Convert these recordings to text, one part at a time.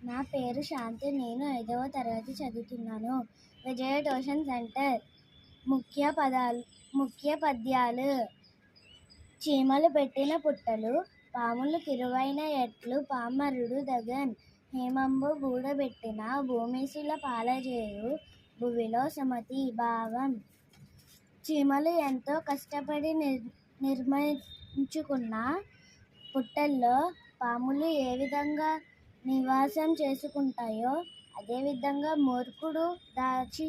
నా పేరు శాంతి. నేను 5వ తరగతి చదువుతున్నాను. విజయ ట్యూషన్ సెంటర్. ముఖ్య పద్యాలు. చీమలు పెట్టిన పుట్టలు, పాములు కిరువైన ఎట్లు, పామరుడు దగన్ హేమంబు గూడబెట్టిన, భూమిసుల పాలజేయు భువిలో సుమతి భావం. చీమలు ఎంతో కష్టపడి నిర్మించుకున్న పుట్టల్లో పాములు ఏ విధంగా నివాసం చేసుకుంటాయో, అదేవిధంగా మూర్ఖుడు దాచి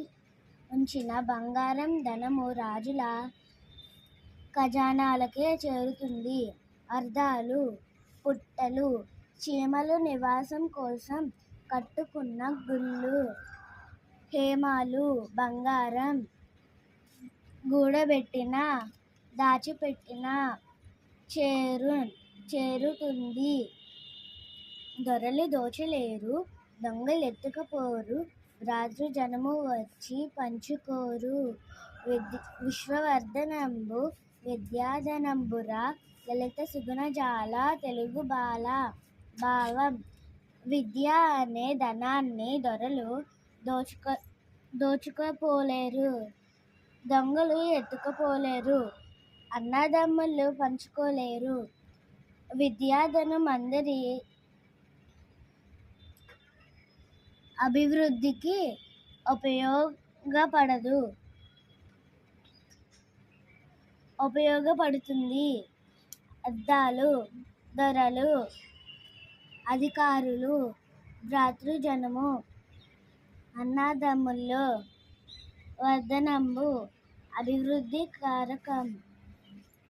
ఉంచిన బంగారం ధనము రాజుల ఖజానాలకే చేరుతుంది. అర్థాలు: పుట్టలు, చీమలు నివాసం కోసం కట్టుకున్న గుళ్ళు. హేమాలు, బంగారం. గూడబెట్టిన, దాచిపెట్టిన. చేరుతుంది. దొరలు దోచలేరు, దొంగలెత్తుకుపోరు, రాత్రి జనము వచ్చి పంచుకోరు. విశ్వవర్ధనంబు విద్యాధనంబురా, లలిత సుగుణజాల తెలుగు బాల. భావం: విద్య అనే ధనాన్ని దొరలు దోచుకుపోలేరు, దొంగలు ఎత్తుకుపోలేరు, అన్నదమ్ములు పంచుకోలేరు. విద్యాధనం అందరి అభివృద్ధికి ఉపయోగపడుతుంది. అర్థాలు: దొరలు, అధికారులు, భ్రాతృజనము, అన్నదమ్ములు. వర్ధనంబు, అభివృద్ధి కారకం.